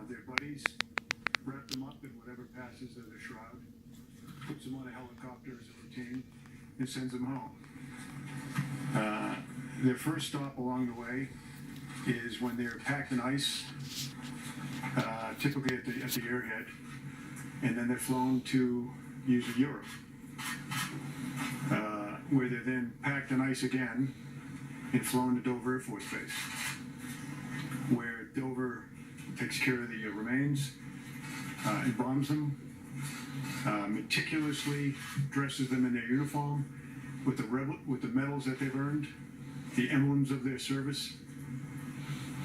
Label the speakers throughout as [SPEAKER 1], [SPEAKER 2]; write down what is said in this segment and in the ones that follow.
[SPEAKER 1] Their buddies wrap them up in whatever passes as a shroud, puts them on a helicopter as a routine, and sends them home. Their first stop along the way is when they're packed in ice, typically at the airhead, and then they're flown to usually Europe, where they're then packed in ice again and flown to Dover Air Force Base, where Dover takes care of the remains, embalms them, meticulously dresses them in their uniform with the medals that they've earned, the emblems of their service,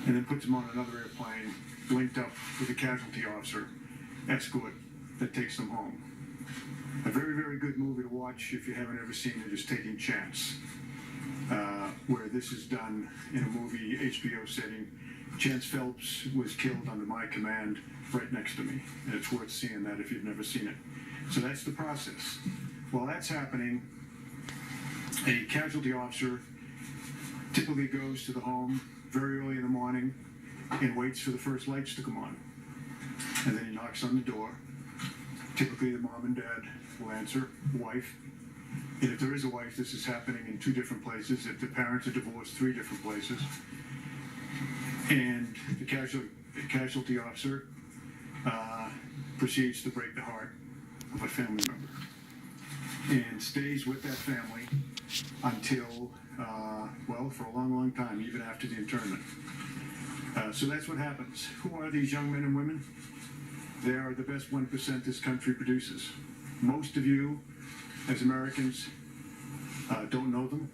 [SPEAKER 1] and then puts them on another airplane linked up with a casualty officer escort that takes them home. A very, very good movie to watch if you haven't ever seen it is Taking Chance, where this is done in a movie HBO setting. Chance Phelps was killed under my command right next to me, and it's worth seeing that if you've never seen it. So that's the process. While that's happening, a casualty officer typically goes to the home very early in the morning and waits for the first lights to come on. And then he knocks on the door. Typically the mom and dad will answer, wife. And if there is a wife, this is happening in 2 different places. If the parents are divorced, 3 different places. And the casualty officer proceeds to break the heart of a family member and stays with that family until, for a long, long time, even after the internment. So that's what happens. Who are these young men and women? They are the best 1% this country produces. Most of you, as Americans, don't know them.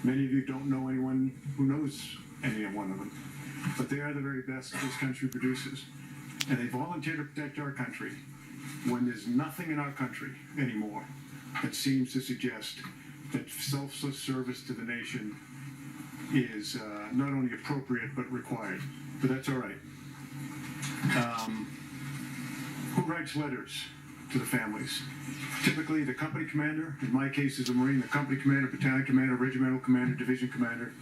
[SPEAKER 1] Many of you don't know anyone who knows any one of them. But they are the very best this country produces. And they volunteer to protect our country when there's nothing in our country anymore that seems to suggest that selfless service to the nation is not only appropriate but required. But that's all right. Who writes letters to the families? Typically the company commander, in my case is a Marine, the company commander, battalion commander, regimental commander, division commander,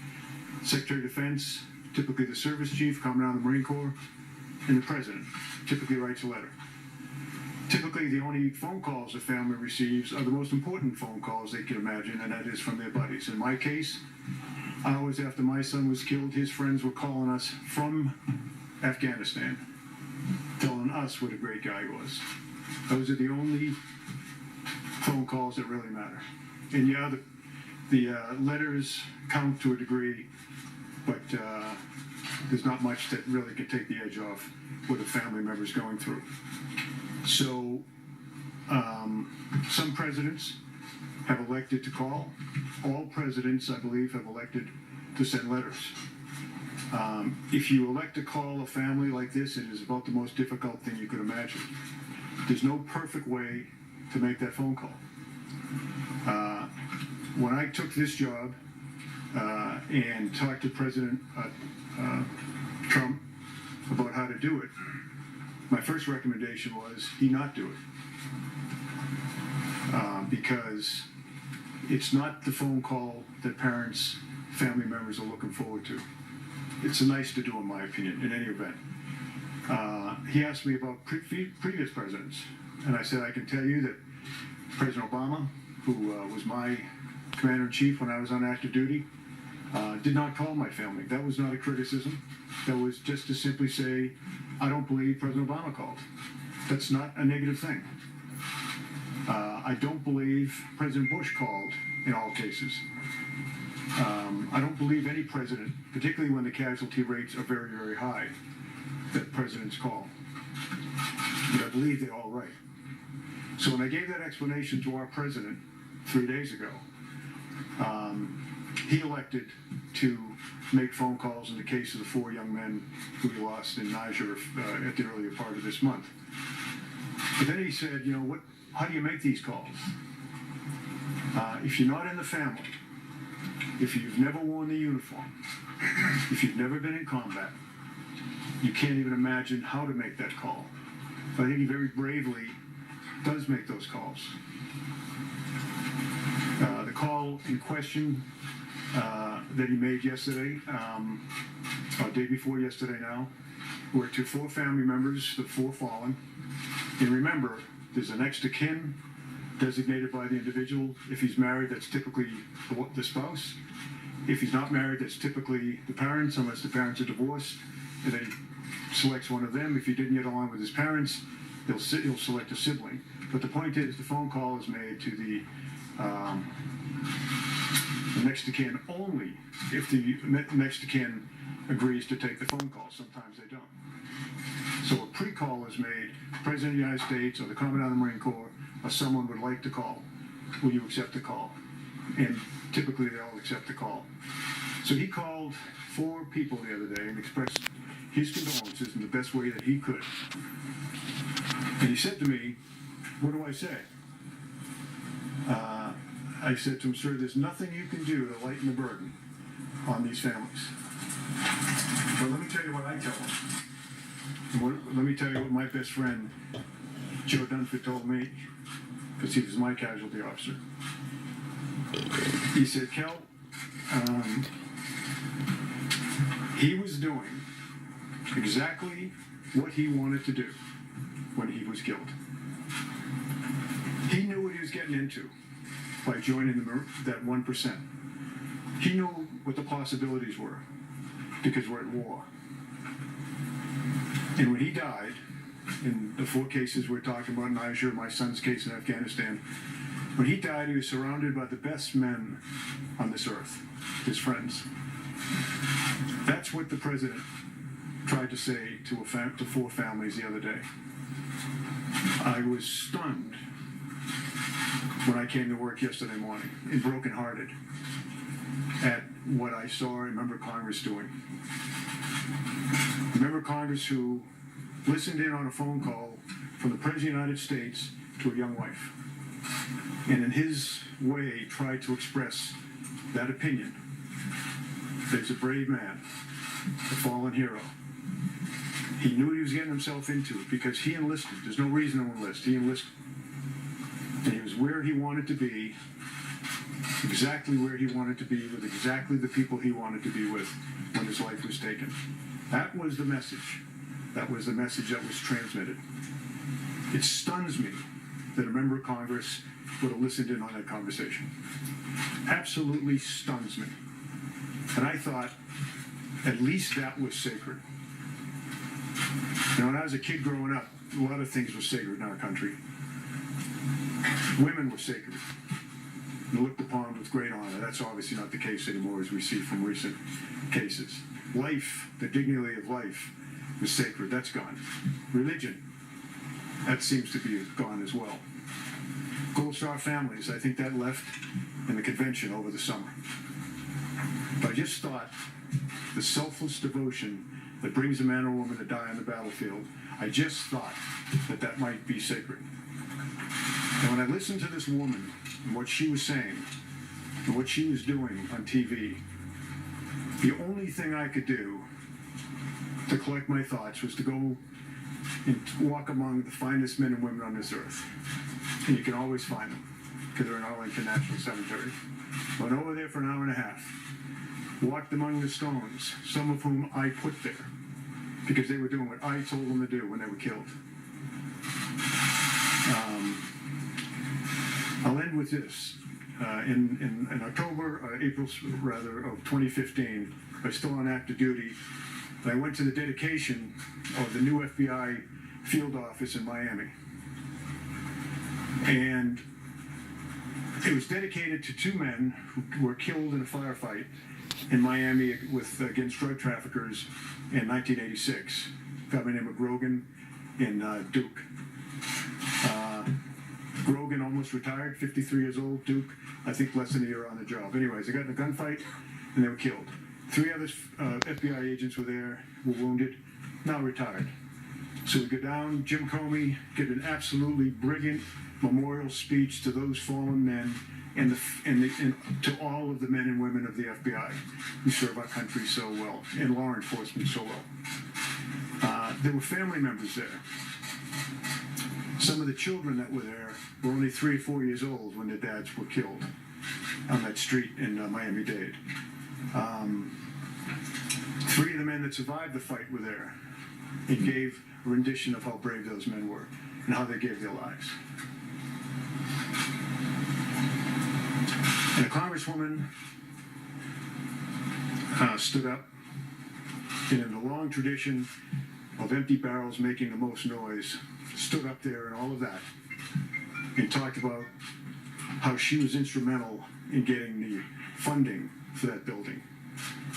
[SPEAKER 1] Secretary of Defense, typically the service chief, Commandant of the Marine Corps, and the president typically writes a letter. Typically the only phone calls a family receives are the most important phone calls they can imagine, and that is from their buddies. In my case, hours after my son was killed, his friends were calling us from Afghanistan, telling us what a great guy he was. Those are the only phone calls that really matter. And yeah, the letters count to a degree, but there's not much that really can take the edge off what a family member's going through. So some presidents have elected to call. All presidents, I believe, have elected to send letters. If you elect to call a family like this, it is about the most difficult thing you could imagine. There's no perfect way to make that phone call. When I took this job and talked to President Trump about how to do it, my first recommendation was he not do it. Because it's not the phone call that parents, family members are looking forward to. It's nice to do, in my opinion, in any event. He asked me about previous presidents, and I said I can tell you that President Obama, who was my commander-in-chief when I was on active duty, did not call my family. That was not a criticism. That was just to simply say, I don't believe President Obama called. That's not a negative thing. I don't believe President Bush called in all cases. I don't believe any president, particularly when the casualty rates are very, very high, that presidents call. But I believe they're all right. So when I gave that explanation to our president 3 days ago, he elected to make phone calls in the case of the 4 young men who we lost in Niger at the earlier part of this month. But then he said, how do you make these calls? If you're not in the family, if you've never worn the uniform, if you've never been in combat, you can't even imagine how to make that call. But I think he very bravely does make those calls. The call in question that he made yesterday, day before yesterday now, were to 4 family members, the 4 fallen. And remember, there's a next of kin designated by the individual. If he's married, that's typically the spouse. If he's not married, that's typically the parents, unless the parents are divorced. And then he selects one of them. If he didn't get along with his parents, he'll select a sibling. But the point is, the phone call is made to the next of kin only if the next of kin agrees to take the phone call. Sometimes they don't. So a pre-call is made. The President of the United States or the Commandant of the Marine Corps or someone would like to call. Will you accept the call? And typically they all accept the call. So he called 4 people the other day and expressed his condolences in the best way that he could. And he said to me, what do I say? I said to him, sir, there's nothing you can do to lighten the burden on these families. But let me tell you what I tell them. Let me tell you what my best friend, Joe Dunford, told me, because he was my casualty officer. He said, Kel, he was doing exactly what he wanted to do when he was killed. He knew what he was getting into by joining that 1%. He knew what the possibilities were because we're at war. And when he died, in the 4 cases we're talking about, and I assure my son's case in Afghanistan, when he died, he was surrounded by the best men on this earth, his friends. That's what the president tried to say to 4 families the other day. I was stunned when I came to work yesterday morning and brokenhearted at what I saw a member of Congress doing. A member of Congress who listened in on a phone call from the President of the United States to a young wife, and in his way tried to express that opinion. There's a brave man, a fallen hero. He knew what he was getting himself into because he enlisted. There's no reason to enlist. He enlisted. And he was where he wanted to be, exactly where he wanted to be, with exactly the people he wanted to be with when his life was taken. That was the message. That was the message that was transmitted. It stuns me that a member of Congress would have listened in on that conversation. Absolutely stuns me. And I thought, at least that was sacred. You know, when I was a kid growing up, a lot of things were sacred in our country. Women were sacred and looked upon with great honor. That's obviously not the case anymore, as we see from recent cases. Life, the dignity of life, was sacred. That's gone. Religion, that seems to be gone as well. Gold Star families, I think that left in the convention over the summer. But I just thought the selfless devotion that brings a man or woman to die on the battlefield, I just thought that that might be sacred. And when I listened to this woman and what she was saying and what she was doing on TV, the only thing I could do to collect my thoughts was to go and walk among the finest men and women on this earth. And you can always find them because they're in Arlington National Cemetery. Went over there for an hour and a half. Walked among the stones, some of whom I put there because they were doing what I told them to do when they were killed. I'll end with this. In October, April rather, of 2015, I was still on active duty. I went to the dedication of the new FBI field office in Miami. And it was dedicated to 2 men who were killed in a firefight in Miami against drug traffickers in 1986. A guy by the name of Grogan and Duke. Grogan almost retired, 53 years old. Duke, I think less than a year on the job. Anyways, they got in a gunfight and they were killed. 3 other FBI agents were there, were wounded, now retired. So we go down, Jim Comey did an absolutely brilliant memorial speech to those fallen men and to all of the men and women of the FBI who serve our country so well, and law enforcement so well. There were family members there. Some of the children that were there were only 3 or 4 years old when their dads were killed on that street in Miami-Dade. 3 of the men that survived the fight were there. and gave a rendition of how brave those men were and how they gave their lives. And a congresswoman stood up, and in the long tradition of empty barrels making the most noise, stood up there and all of that, and talked about how she was instrumental in getting the funding for that building,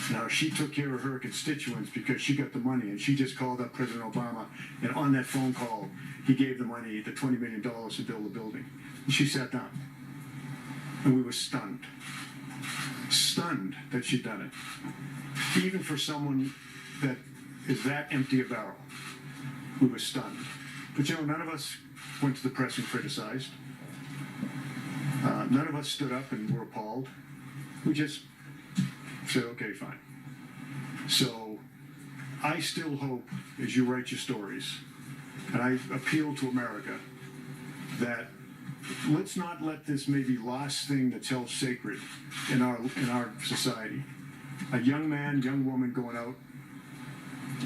[SPEAKER 1] and how she took care of her constituents because she got the money, and she just called up President Obama, and on that phone call, he gave the money, the $20 million to build the building. And she sat down, and we were stunned that she'd done it. Even for someone that is that empty a barrel, we were stunned. But you know, none of us went to the press and criticized. None of us stood up and were appalled. We just said, okay, fine. So I still hope, as you write your stories, and I appeal to America, that let's not let this maybe last thing that's held sacred in our society. A young man, young woman going out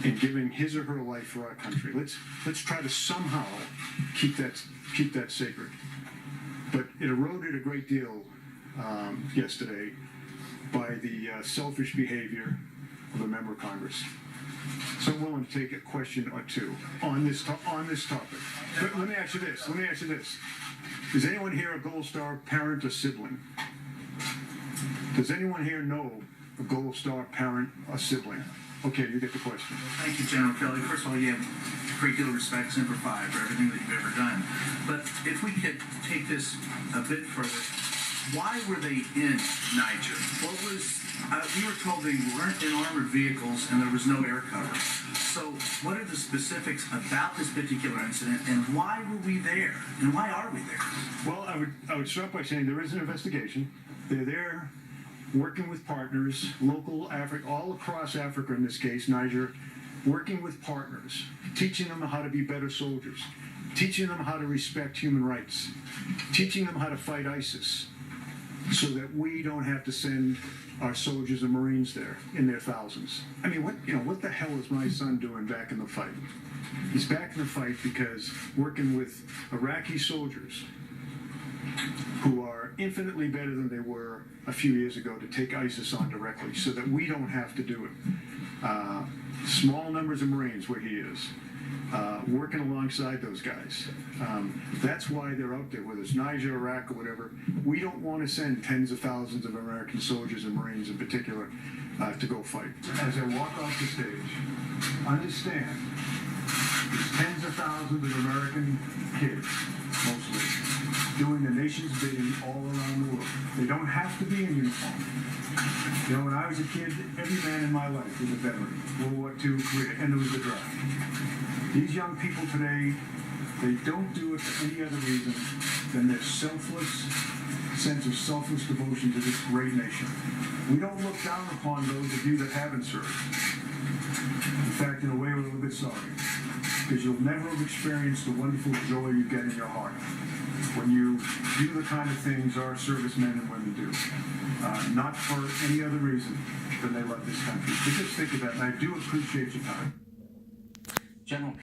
[SPEAKER 1] and giving his or her life for our country. Let's try to somehow keep that sacred. But it eroded a great deal yesterday by the selfish behavior of a member of Congress. So I'm willing to take a question or two on this topic. But let me ask you this. Is anyone here a Gold Star parent or sibling? Does anyone here know a Gold Star parent or sibling? Okay, you get the question.
[SPEAKER 2] Thank you, General Kelly. First of all, you have a great deal of respect, Semper Fi, for everything that you've ever done. But if we could take this a bit further, why were they in Niger? What was, we were told they weren't in armored vehicles and there was no air cover. So what are the specifics about this particular incident, and why were we there? And why are we there?
[SPEAKER 1] Well, I would start by saying there is an investigation. They're there working with partners, local Africa, all across Africa in this case, Niger, working with partners, teaching them how to be better soldiers, teaching them how to respect human rights, teaching them how to fight ISIS, so that we don't have to send our soldiers and Marines there in their thousands. I mean, what the hell is my son doing back in the fight? He's back in the fight because working with Iraqi soldiers who are infinitely better than they were a few years ago to take ISIS on directly so that we don't have to do it. Small numbers of Marines where he is, working alongside those guys. That's why they're out there, whether it's Niger, Iraq, or whatever. We don't want to send tens of thousands of American soldiers and Marines in particular to go fight. As I walk off the stage, understand there's tens of thousands of American kids, mostly, doing the nation's bidding all around the world. They don't have to be in uniform. You know, when I was a kid, every man in my life was a veteran. World War II, Korea, and there was the draft. These young people today, they don't do it for any other reason than their selfless sense of selfless devotion to this great nation. We don't look down upon those of you that haven't served. In fact, in a way, we're a little bit sorry, because you'll never have experienced the wonderful joy you get in your heart when you do the kind of things our servicemen and women do. Not for any other reason than they love this country. So just think of that, and I do appreciate your time.
[SPEAKER 2] General